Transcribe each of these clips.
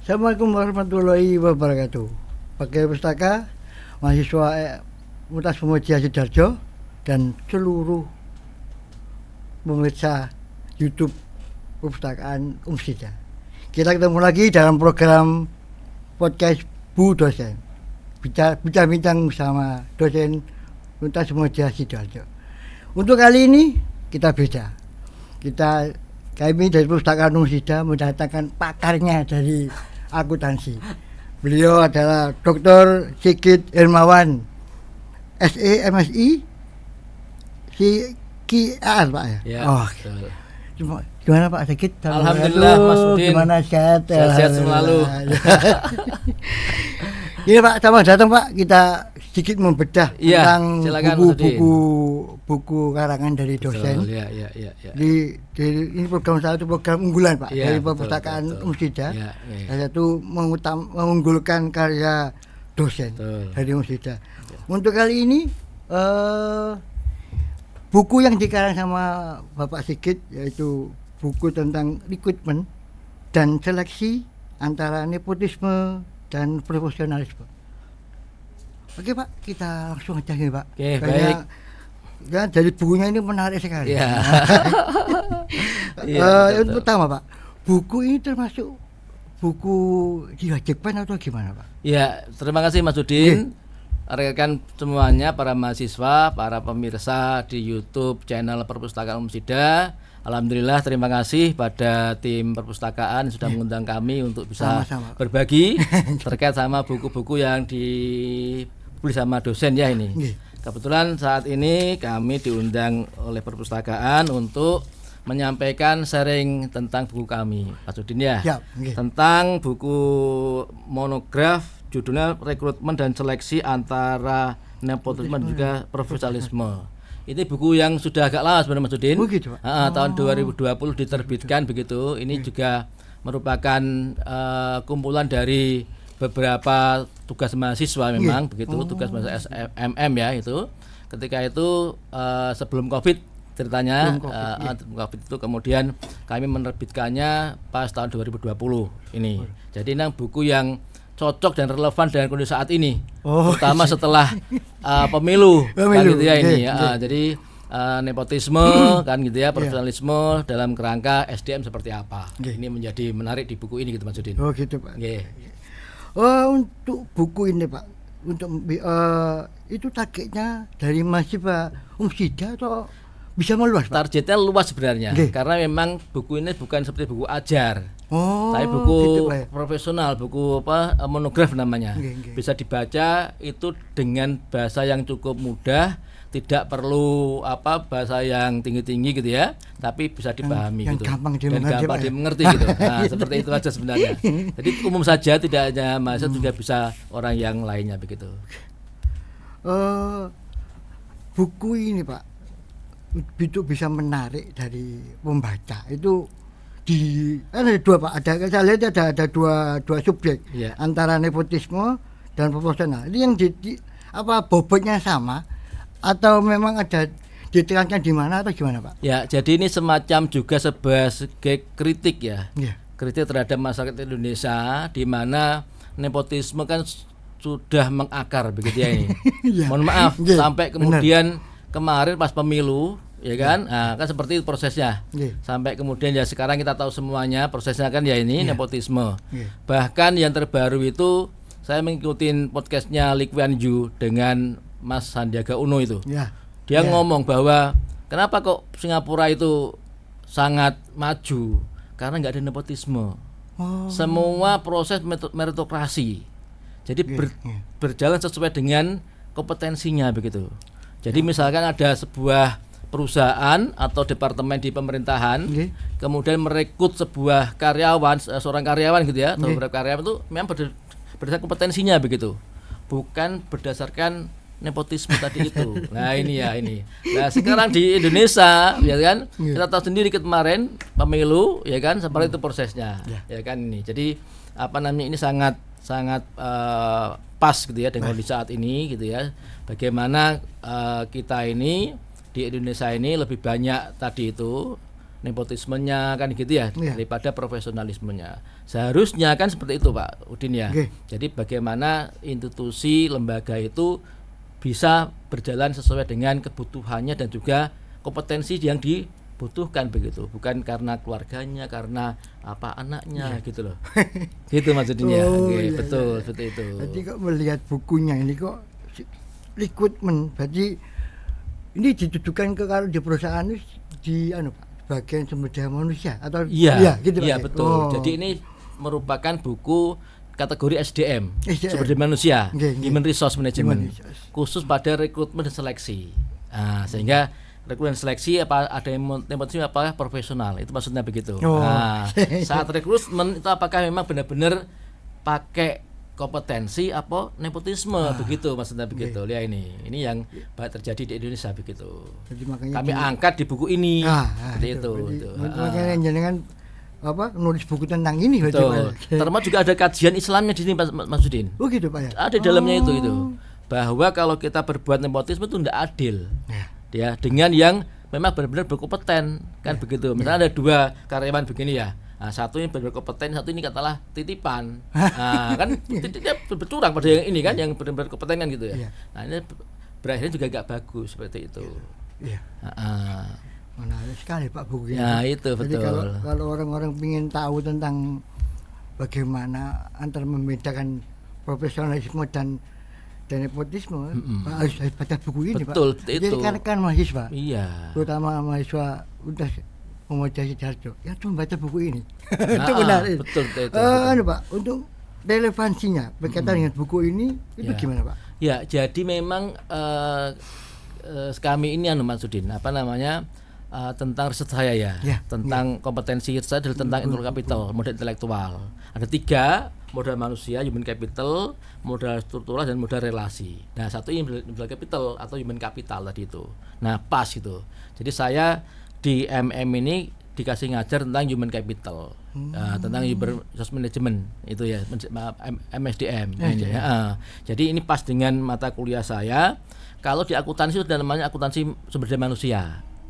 Assalamualaikum warahmatullahi wabarakatuh. Pakai Pustaka, mahasiswa Universitas Muhammadiyah Sidoarjo dan seluruh pemirsa YouTube Perpustakaan Umsida. Kita ketemu lagi dalam program podcast Bu Dosen. Bincang-bincang bersama dosen Universitas Muhammadiyah Sidoarjo. Untuk kali ini kita beda. Kami dari Perpustakaan Umsida mendatangkan pakarnya dari akuntansi. Beliau adalah Dr. Sigit Hermawan, SE MSI CQR Pak ya. Ya oh, gimana Pak Sigit? Alhamdulillah Mas Udin. Gimana sehat? Sehat selalu. Ini Pak, sama datang Pak, kita sedikit membedah tentang buku karangan dari dosen. Betul, ya. Ini program satu program unggulan Pak dari Perpustakaan Umsida. Satu mengunggulkan karya dosen dari Umsida. Untuk kali ini buku yang dikarang sama Bapak Sigit yaitu buku tentang rekrutmen dan seleksi antara nepotisme dan profesionalisme. Oke Pak, kita langsung aja nih Pak. Oke, baik. Ya, jadi bukunya ini menarik sekali. Ya. Yang pertama Pak, buku ini termasuk buku diwajibkan atau gimana Pak? Ya, terima kasih Mas Udin. Rekan semuanya, para mahasiswa, para pemirsa di YouTube channel Perpustakaan Umsida. Alhamdulillah, terima kasih pada tim perpustakaan sudah mengundang kami untuk bisa berbagi terkait sama buku-buku yang ditulis sama dosen ya ini. Kebetulan saat ini kami diundang oleh perpustakaan untuk menyampaikan sharing tentang buku kami, Pak Sudin ya. Tentang buku monograf judulnya Rekrutmen dan Seleksi Antara Nepotisme dan juga Profesionalisme. Ini buku yang sudah agak lama sebenarnya Mas Udin. Begitu, Pak. Tahun 2020 diterbitkan begitu. Ini juga merupakan kumpulan dari beberapa tugas mahasiswa memang begitu, tugas mahasiswa SMM ya itu. Ketika itu sebelum Covid ceritanya, sebelum COVID itu kemudian kami menerbitkannya pas tahun 2020 ini. Jadi ini buku yang cocok dan relevan dengan kondisi saat ini, terutama setelah pemilu kan gitu ya ini. Jadi nepotisme kan gitu ya, profesionalisme dalam kerangka SDM seperti apa. Ini menjadi menarik di buku ini gitu Mas Udin. Oh gitu Pak. Untuk buku ini Pak, untuk itu targetnya dari mahasiswa Umsida atau bisa meluas Pak? Targetnya luas sebenarnya, karena memang buku ini bukan seperti buku ajar, tapi buku gitu, profesional, buku monograf namanya. Bisa dibaca itu dengan bahasa yang cukup mudah, tidak perlu bahasa yang tinggi-tinggi gitu ya, tapi bisa dipahami yang gitu, gampang dimengerti gitu. Nah seperti itu aja sebenarnya. Jadi umum saja, tidak hanya mahasiswa juga bisa orang yang lainnya begitu. Buku ini Pak, itu bisa menarik dari pembaca itu ada dua Pak, saya lihat ada dua subjek antara nepotisme dan proporsional. Ini yang bobotnya sama atau memang ada diterangkan di mana atau gimana Pak? Ya, jadi ini semacam juga sebagai kritik ya, kritik terhadap masyarakat Indonesia di mana nepotisme kan sudah mengakar begitu ya ini. Mohon maaf sampai kemudian kemarin pas pemilu ya kan, kan seperti itu prosesnya. Sampai kemudian ya sekarang kita tahu semuanya prosesnya kan ya ini nepotisme. Bahkan yang terbaru itu saya mengikuti podcastnya Lee Kuan Yew dengan Mas Sandiaga Uno itu. Dia ngomong bahwa kenapa kok Singapura itu sangat maju, karena nggak ada nepotisme. Semua proses meritokrasi. Jadi berjalan sesuai dengan kompetensinya begitu. Jadi misalkan ada sebuah perusahaan atau departemen di pemerintahan, kemudian merekrut sebuah karyawan, seorang karyawan gitu ya, atau beberapa karyawan itu memang berdasarkan kompetensinya begitu, bukan berdasarkan nepotisme tadi itu. Nah ini ya ini. Nah sekarang di Indonesia ya kan, kita tahu sendiri kemarin pemilu ya kan, seperti itu prosesnya ya kan ini. Jadi ini sangat pas gitu ya dengan di saat ini gitu ya. Bagaimana kita ini di Indonesia ini lebih banyak tadi itu nepotismenya kan gitu ya, daripada profesionalismenya. Seharusnya kan seperti itu Pak Udin ya. Jadi bagaimana institusi lembaga itu bisa berjalan sesuai dengan kebutuhannya dan juga kompetensi yang dibutuhkan begitu, bukan karena keluarganya, karena apa anaknya gitu loh. Gitu maksudnya. Betul seperti itu. Jadi kok melihat bukunya ini kok rekrutmen, berarti ini ditujukan ke kalau di perusahaan di Pak, bagian sumber daya manusia atau gitu Pak. Iya betul. Jadi ini merupakan buku kategori SDM. Sumber daya manusia, Human Resource Management, khusus pada rekrutmen dan seleksi. Nah, sehingga rekrutmen dan seleksi ada yang nepotisme apakah profesional, itu maksudnya begitu. Nah, saat rekrutmen itu apakah memang benar-benar pakai kompetensi apa nepotisme, begitu maksudnya begitu. Lihat ini yang banyak terjadi di Indonesia begitu. Jadi kami angkat di buku ini seperti itu. Makanya jenengan nulis buku tentang ini. Betul. Termasuk juga ada kajian Islamnya di sini Mas Udin. Oh gitu Pak ya. Ada di dalamnya itu bahwa kalau kita berbuat nepotisme itu tidak adil. Ya, dengan yang memang benar-benar berkompeten kan begitu. Misalnya ada 2 karyawan begini ya. Nah, satu ini berkompeten, satu ini katalah titipan. Nah, kan dia bercurang pada yang ini kan, yang benar-benar kompeten kan gitu ya. Nah, ini berakhirnya juga gak bagus seperti itu. Menarik sekali Pak buku ini. Ya, itu betul. Jadi kalau orang-orang ingin tahu tentang bagaimana antara membedakan profesionalisme dan nepotisme, harus baca buku ini betul, Pak. Jadi kan mahasiswa, terutama mahasiswa udah Pemuda Sidoarjo, ya cuma baca buku ini. Itu benar. Betul. Pak, untuk relevansinya berkaitan dengan buku ini itu gimana Pak? Ya, jadi memang kami ini Mas Udin, tentang riset saya tentang kompetensi riset adalah tentang intellectual capital, modal intelektual. Ada 3 modal manusia, human capital, modal struktural dan modal relasi. Nah, satu ini modal capital atau human capital tadi itu. Nah, pas gitu. Jadi saya di ini dikasih ngajar tentang human capital, tentang human resource management itu ya, MSDM. Jadi ini pas dengan mata kuliah saya. Kalau di akuntansi itu namanya akuntansi sumber daya manusia.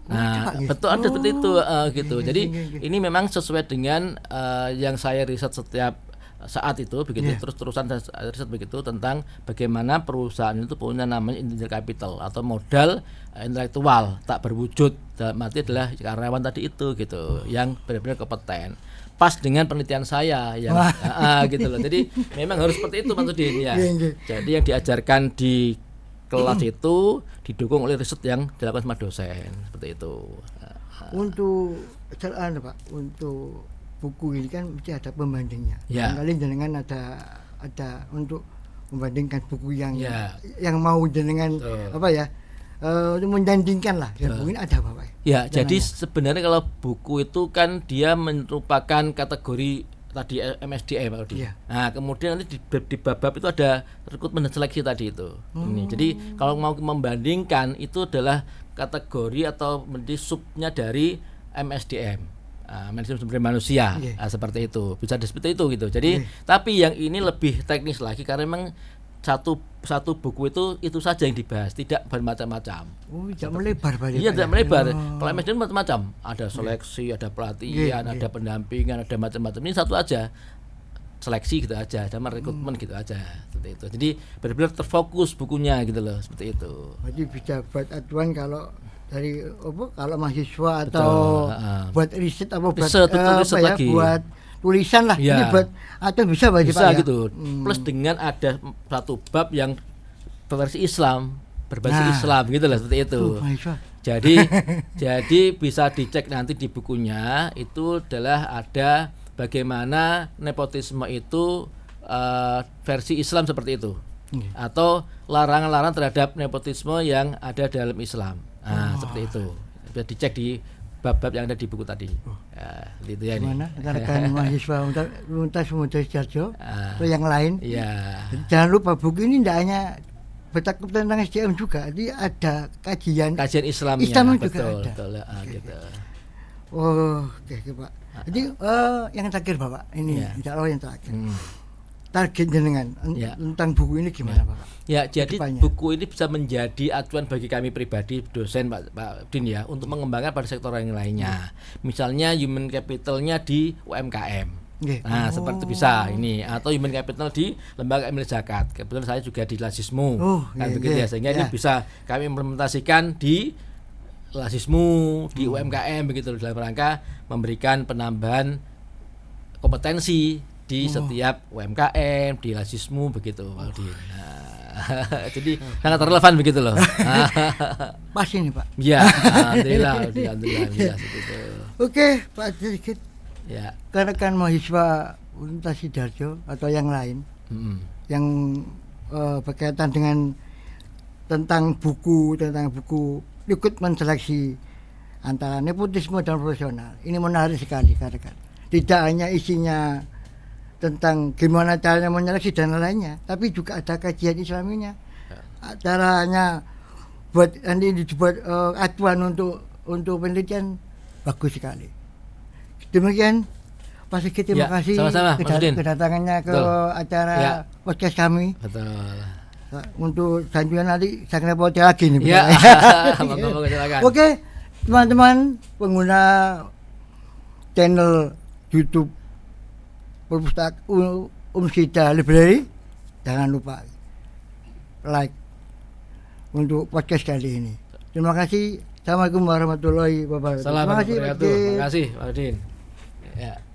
Nah, betul ada seperti itu gitu. Jadi ini memang sesuai dengan yang saya riset setiap saat itu begitu, terus-terusan riset begitu tentang bagaimana perusahaan itu punya namanya intellectual capital atau modal intelektual tak berwujud, dalam arti adalah karyawan tadi itu gitu, yang benar-benar kompeten. Pas dengan penelitian saya yang gitu loh. Jadi memang harus seperti itu Mas Udin ya. Jadi yang diajarkan di kelas itu didukung oleh riset yang dilakukan sama dosen seperti itu. Untuk Pak, untuk buku ini kan mesti ada pembandingnya. Kali jenengan ada untuk membandingkan buku yang mau jenengan untuk menjandingkan lah. Buku ini ada Pak. Ya, jadi sebenarnya kalau buku itu kan dia merupakan kategori tadi MSDM Pak Udi. Nah, kemudian nanti di bab-bab itu ada rekrutmen dan seleksi tadi itu. Ini. Jadi kalau mau membandingkan itu adalah kategori atau menjadi subnya dari MSDM. Manajemen sumber daya manusia, seperti itu, bisa seperti itu gitu. Jadi tapi yang ini lebih teknis lagi karena memang satu buku itu saja yang dibahas, tidak bermacam-macam. Tidak melebar banyak. Iya, tidak melebar. Kalau MSDM macam-macam, ada seleksi, ada pelatihan, ada pendampingan, ada macam-macam. Ini satu aja, seleksi gitu aja, sama rekrutmen gitu aja, seperti itu. Jadi benar-benar terfokus bukunya gitu loh, seperti itu. Jadi bisa buat acuan kalau dari kalau mahasiswa atau buat riset buat tulisan lah, ini buat atau bisa gitu. Plus dengan ada satu bab yang versi Islam, berbasis Islam gitu lah, seperti itu. Jadi bisa dicek nanti di bukunya itu adalah ada bagaimana nepotisme itu versi Islam seperti itu. Atau larangan-larangan terhadap nepotisme yang ada dalam Islam. Seperti itu. Bisa dicek di bab-bab yang ada di buku tadi. Gitu ya ini. Mana rekan mahasiswa Universitas Pemuda Sidoarjo atau yang lain. Jangan lupa buku ini tidak hanya bercakap tentang SDM juga, jadi ada kajian Islamnya. Islam juga betul, ada. Gitu. Oke Pak. Jadi yang terakhir Bapak ini, insya Allah yang terakhir. target jenengan tentang buku ini gimana Pak? Ya, jadi buku ini bisa menjadi acuan bagi kami pribadi dosen Pak Din ya untuk mengembangkan pada sektor yang lainnya. Misalnya human capitalnya di UMKM. Nah, seperti bisa ini atau human capital di lembaga amil zakat. Kebetulan saya juga di Lasismu. Begitu ya, sehingga ini bisa kami implementasikan di Lasismu, di UMKM begitu dalam rangka memberikan penambahan kompetensi di setiap UMKM, di Lasismu begitu Pak Udin. Jadi sangat relevan begitu loh. Pas ini Pak. Ya, alhamdulillah seperti itu. Oke, Pak sedikit. Ya. Karena kan mahasiswa Universitas Sidoarjo atau yang lain yang berkaitan dengan tentang buku ikut menseleksi antara nepotisme dan profesional. Ini menarik sekali karena kan tidak hanya isinya tentang gimana caranya menyeleksi dan lainnya, tapi juga ada kajian Islaminya. Caranya buat nanti dibuat acuan untuk penelitian bagus sekali. Demikian Pak Sigit, terima kasih kedatangannya ke acara podcast kami. Betul. Untuk selanjutnya nanti saya ngerepotin lagi nih. Ya. Oke, teman-teman pengguna channel YouTube Perpustakaan Umsida Library, jangan lupa like untuk podcast kali ini. Terima kasih. Assalamualaikum warahmatullahi wabarakatuh. Terima kasih Pak Udin. Ya.